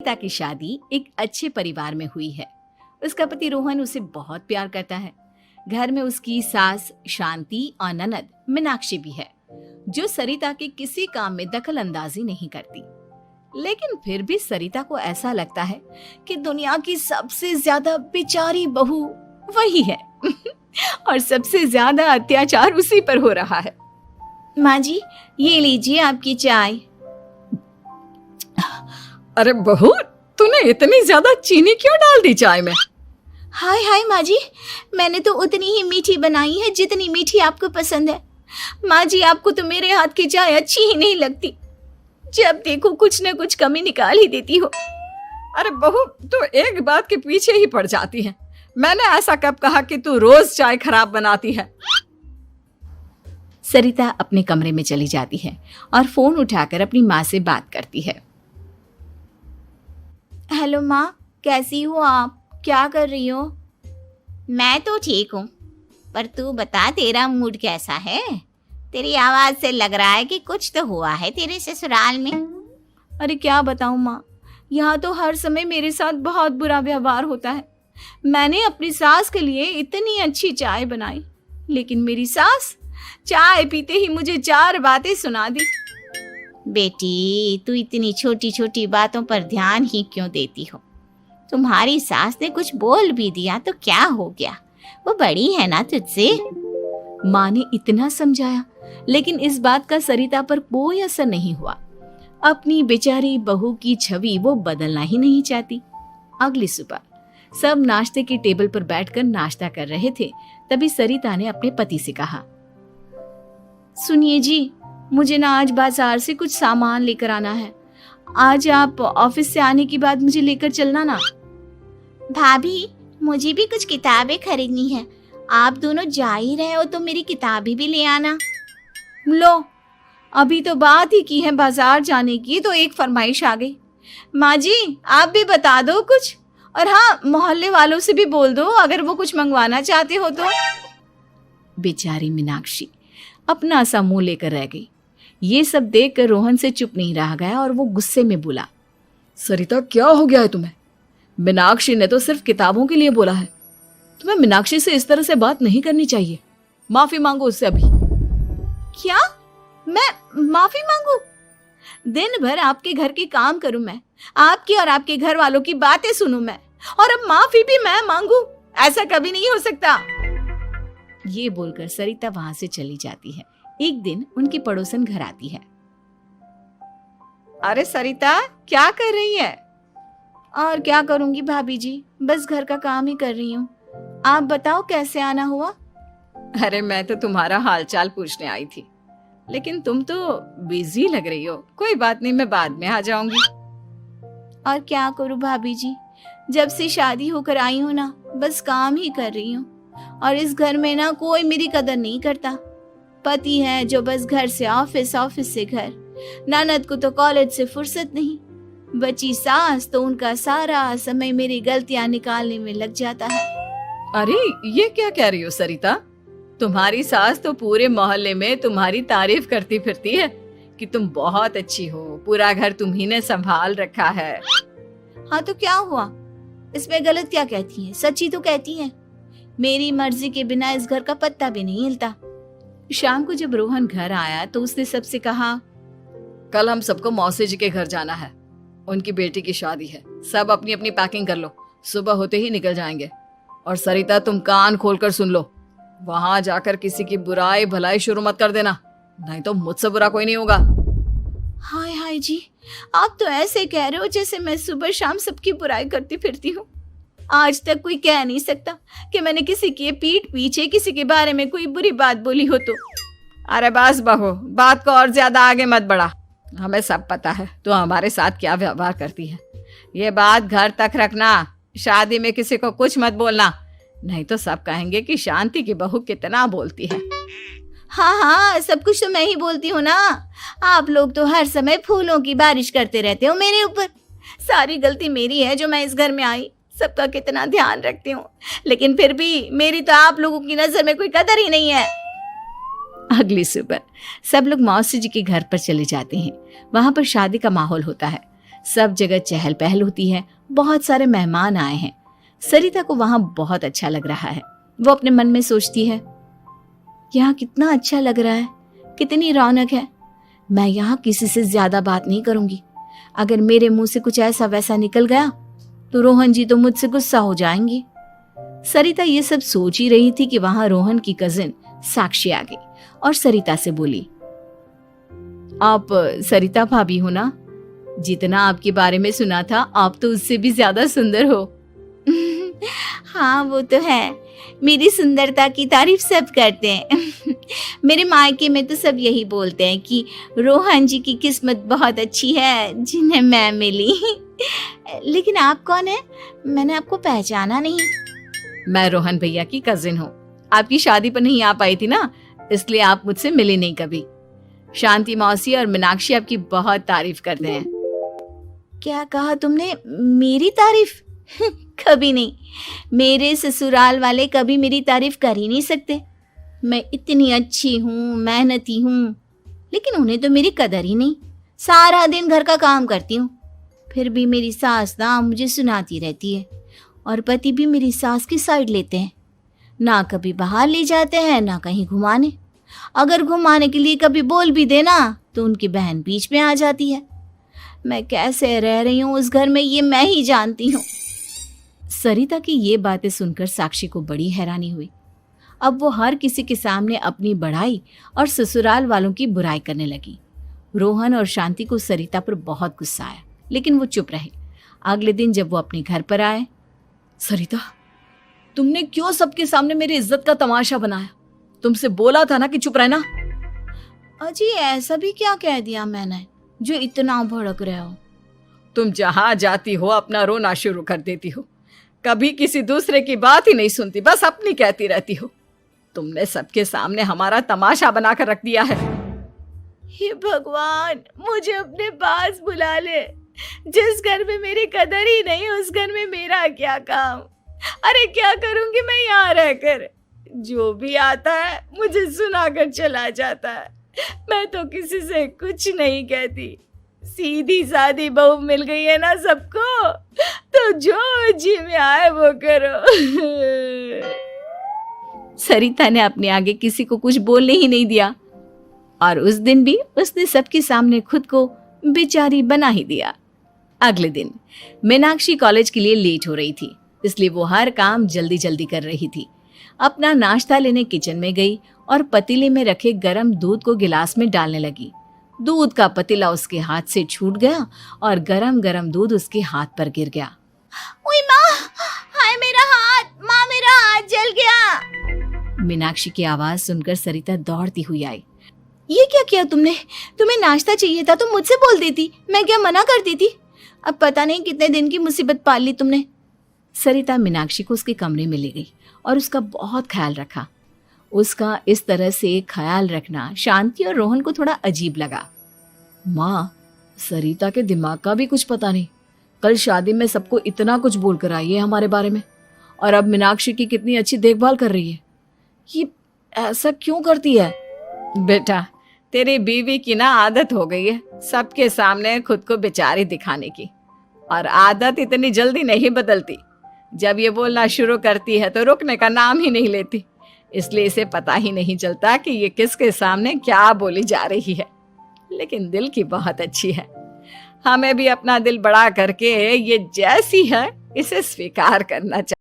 सरिता की शादी एक अच्छे परिवार में हुई है। उसका पति रोहन उसे बहुत प्यार करता है। घर में उसकी सास शांति और ननद मीनाक्षी भी है, जो सरिता के किसी काम में दखल अंदाजी नहीं करती। लेकिन फिर भी सरिता को ऐसा लगता है कि दुनिया की सबसे ज्यादा बेचारी बहू वही है और सबसे ज्यादा अत्याचार उसी पर हो रहा है। माँ जी, ये लीजिए आपकी चाय। अरे बहू, तूने इतनी ज्यादा चीनी क्यों डाल दी चाय में? हाय हाय माँ जी, मैंने तो उतनी ही मीठी बनाई है जितनी मीठी आपको पसंद है। माँ जी, आपको तो मेरे हाथ की चाय अच्छी ही नहीं लगती। जब देखो कुछ न कुछ कमी निकाल ही देती हो। अरे बहू, तू एक बात के पीछे ही पड़ जाती है। मैंने ऐसा कब कहा कि तू रोज चाय खराब बनाती है? सरिता अपने कमरे में चली जाती है और फोन उठाकर अपनी माँ से बात करती है। हेलो माँ, कैसी हो आप? क्या कर रही हो? मैं तो ठीक हूँ, पर तू बता, तेरा मूड कैसा है? तेरी आवाज से लग रहा है कि कुछ तो हुआ है तेरे ससुराल में। अरे क्या बताऊँ माँ, यहाँ तो हर समय मेरे साथ बहुत बुरा व्यवहार होता है। मैंने अपनी सास के लिए इतनी अच्छी चाय बनाई, लेकिन मेरी सास चाय पीते ही मुझे 4 बातें सुना दी। बेटी, तू इतनी छोटी छोटी बातों पर ध्यान ही क्यों देती हो? तुम्हारी सास ने कुछ बोल भी दिया तो क्या हो गया, वो बड़ी है ना तुझसे। माँ ने इतना समझाया, लेकिन इस बात का सरिता पर कोई असर नहीं हुआ। अपनी बेचारी बहू की छवि वो बदलना ही नहीं चाहती। अगली सुबह सब नाश्ते की टेबल पर बैठकर नाश्ता कर रहे थे, तभी सरिता ने अपने पति से कहा, सुनिए जी, मुझे ना आज बाजार से कुछ सामान लेकर आना है। आज आप ऑफिस से आने के बाद मुझे लेकर चलना ना। भाभी, मुझे भी कुछ किताबें खरीदनी है। आप दोनों जा ही रहे हो तो मेरी किताबें भी ले आना। लो, अभी तो बात ही की है बाजार जाने की, तो एक फरमाइश आ गई। माँ जी, आप भी बता दो कुछ, और हाँ, मोहल्ले वालों से भी बोल दो अगर वो कुछ मंगवाना चाहते हो तो। बेचारी मीनाक्षी अपना सा मुंह लेकर रह गई। ये सब देखकर रोहन से चुप नहीं रह गया और वो गुस्से में बोला, सरिता, क्या हो गया है तुम्हें? मीनाक्षी ने तो सिर्फ किताबों के लिए बोला है। तुम्हें मीनाक्षी से इस तरह से बात नहीं करनी चाहिए। माफी मांगो उससे अभी। क्या? मैं माफी मांगू? दिन भर आपके घर के काम करूं मैं, आपकी और आपके घर वालों की बातें सुनूं मैं, और अब माफी भी मैं मांगू? ऐसा कभी नहीं हो सकता। ये बोलकर सरिता वहां से चली जाती है। एक दिन उनकी पड़ोसन घर आती है। अरे सरिता, क्या कर रही है? और क्या करूंगी भाभी जी, बस घर का काम ही कर रही हूँ। आप बताओ कैसे आना हुआ? अरे मैं तो तुम्हारा हालचाल पूछने आई थी, लेकिन तुम तो बिजी लग रही हो। कोई बात नहीं, मैं बाद में आ जाऊंगी। और क्या करूं भाभी जी, जब से शादी होकर आई हूँ ना, बस काम ही कर रही हूँ। और इस घर में ना कोई मेरी कदर नहीं करता। पति है जो बस घर से ऑफिस, ऑफिस से घर। ननद को तो कॉलेज से फुर्सत नहीं। बची सास तो उनका सारा समय मेरी गलतियां निकालने में लग जाता है। अरे ये क्या कह रही हो सरिता? तुम्हारी सास तो पूरे मोहल्ले में तुम्हारी तारीफ करती फिरती है कि तुम बहुत अच्छी हो, पूरा घर तुम्ही ने संभाल रखा है। हाँ तो क्या हुआ, इसमें गलत क्या कहती है? सच्ची तो कहती है। मेरी मर्जी के बिना इस घर का पत्ता भी नहीं हिलता। शाम को जब रोहन घर आया तो उसने सबसे कहा, कल हम सबको मौसी जी के घर जाना है। उनकी बेटी की शादी है। सब अपनी अपनी पैकिंग कर लो, सुबह होते ही निकल जाएंगे। और सरिता, तुम कान खोलकर सुन लो, वहां जाकर किसी की बुराई भलाई शुरू मत कर देना, नहीं तो मुझसे बुरा कोई नहीं होगा। हाय हाय जी, आप तो ऐसे कह रहे हो जैसे मैं सुबह शाम सबकी बुराई करती फिरती हूँ। आज तक कोई कह नहीं सकता कि मैंने किसी की पीठ पीछे किसी के बारे में कोई बुरी बात बोली हो तो। अरे बस बहू, बात को और ज्यादा आगे मत बढ़ा। हमें सब पता है तो हमारे साथ क्या व्यवहार करती है। ये बात घर तक रखना, शादी में किसी को कुछ मत बोलना, नहीं तो सब कहेंगे कि शांति की बहू कितना बोलती है। हाँ हाँ, सब कुछ तो मैं ही बोलती हूँ ना। आप लोग तो हर समय फूलों की बारिश करते रहते हो मेरे ऊपर। सारी गलती मेरी है जो मैं इस घर में आई। सबका कितना ध्यान रखती हूँ, लेकिन फिर भी मेरी तो आप लोगों की नजर में कोई कदर ही नहीं है। अगली सुबह सब लोग मौसी जी के घर पर चले जाते हैं। वहां पर शादी का माहौल होता है। सब जगह चहल पहल होती है, बहुत सारे मेहमान आए हैं। सरिता को वहां बहुत अच्छा लग रहा है। वो अपने मन में सोचती है, यहाँ कितना अच्छा लग रहा है, कितनी रौनक है। मैं यहाँ किसी से ज्यादा बात नहीं करूंगी। अगर मेरे मुंह से कुछ ऐसा वैसा निकल गया तो रोहन जी तो मुझसे गुस्सा हो जाएंगी। सरिता ये सब सोच ही रही थी कि वहां रोहन की कजिन साक्षी आ गई और सरिता से बोली, आप सरिता भाभी हो ना? जितना आपके बारे में सुना था, आप तो उससे भी ज्यादा सुंदर हो। हाँ वो तो है, मेरी सुंदरता की तारीफ सब करते हैं। मेरे मायके में तो सब यही बोलते हैं कि रोहन जी की किस्मत बहुत अच्छी है जिन्हें मैं मिली। लेकिन आप कौन है? मैंने आपको पहचाना नहीं। मैं रोहन भैया की कजिन हूँ। आपकी शादी पर नहीं आ पाई थी ना, इसलिए आप मुझसे मिले नहीं कभी। शांति मौसी और मीनाक्षी आपकी बहुत तारीफ करते हैं। क्या कहा तुमने? मेरी तारीफ? कभी नहीं। मेरे ससुराल वाले कभी मेरी तारीफ कर ही नहीं सकते। मैं इतनी अच्छी हूँ, मेहनती हूँ, लेकिन उन्हें तो मेरी कदर ही नहीं। सारा दिन घर का काम करती हूँ, फिर भी मेरी सास ना मुझे सुनाती रहती है, और पति भी मेरी सास की साइड लेते हैं। ना कभी बाहर ले जाते हैं, ना कहीं घुमाने। अगर घुमाने के लिए कभी बोल भी देना तो उनकी बहन बीच में आ जाती है। मैं कैसे रह रही हूँ उस घर में, ये मैं ही जानती हूँ। सरिता की ये बातें सुनकर साक्षी को बड़ी हैरानी हुई। अब वो हर किसी के सामने अपनी बढ़ाई और ससुराल वालों की बुराई करने लगी। रोहन और शांति को सरिता पर बहुत गुस्सा आया, लेकिन वो चुप रहे। अगले दिन जब वो अपने घर पर आए, सरिता, तुमने क्यों सबके सामने मेरी इज्जत का तमाशा बनाया? तुमसे बोला था ना कि चुप रहना। अजी ऐसा भी क्या कह दिया मैंने जो इतना भड़क रहे हो? तुम जहां जाती हो अपना रोना शुरू कर देती हो। कभी किसी दूसरे की बात ही नहीं सुनती, बस अपनी कहती रहती हो। तुमने सबके सामने हमारा तमाशा बनाकर रख दिया है। हे भगवान, मुझे अपने पास बुला ले। जिस घर में मेरी कदर ही नहीं, उस घर में मेरा क्या काम? अरे क्या करूंगी मैं यहाँ रहकर? जो भी आता है मुझे सुनाकर चला जाता है। मैं तो किसी से कुछ नहीं कहती। सीधी सादी बहू मिल गई है ना सबको, तो जो जी में आए वो करो। सरिता ने अपने आगे किसी को कुछ बोलने ही नहीं दिया, और उस दिन भी उसने सबके सामने खुद को बेचारी बना ही दिया। अगले दिन मीनाक्षी कॉलेज के लिए लेट हो रही थी, इसलिए वो हर काम जल्दी जल्दी कर रही थी। अपना नाश्ता लेने किचन में गई और पतीले में रखे गरम दूध को गिलास में डालने लगी। दूध का पतीला उसके हाथ से छूट गया और गरम गरम दूध उसके हाथ पर गिर गया। ओए माँ, हाय मेरा हाथ, माँ मेरा हाथ जल गया। मीनाक्षी की आवाज सुनकर सरिता दौड़ती हुई आई। ये क्या किया तुमने? तुम्हें नाश्ता चाहिए था तो मुझसे बोल देती, मैं क्या मना करती थी? अब पता नहीं कितने दिन की मुसीबत पाल ली तुमने। सरिता मीनाक्षी को उसके कमरे में ले गई और उसका बहुत ख्याल रखा। उसका इस तरह से ख्याल रखना शांति और रोहन को थोड़ा अजीब लगा। माँ, सरिता के दिमाग का भी कुछ पता नहीं। कल शादी में सबको इतना कुछ बोल कर आई है हमारे बारे में, और अब मीनाक्षी की कितनी अच्छी देखभाल कर रही है। ये ऐसा क्यों करती है? बेटा, तेरी बीवी की ना आदत हो गई है सबके सामने खुद को बेचारी दिखाने की, और आदत इतनी जल्दी नहीं बदलती। जब ये बोलना शुरू करती है तो रुकने का नाम ही नहीं लेती, इसलिए इसे पता ही नहीं चलता कि ये किसके सामने क्या बोली जा रही है। लेकिन दिल की बहुत अच्छी है। हमें भी अपना दिल बड़ा करके ये जैसी है इसे स्वीकार करना चाहिए।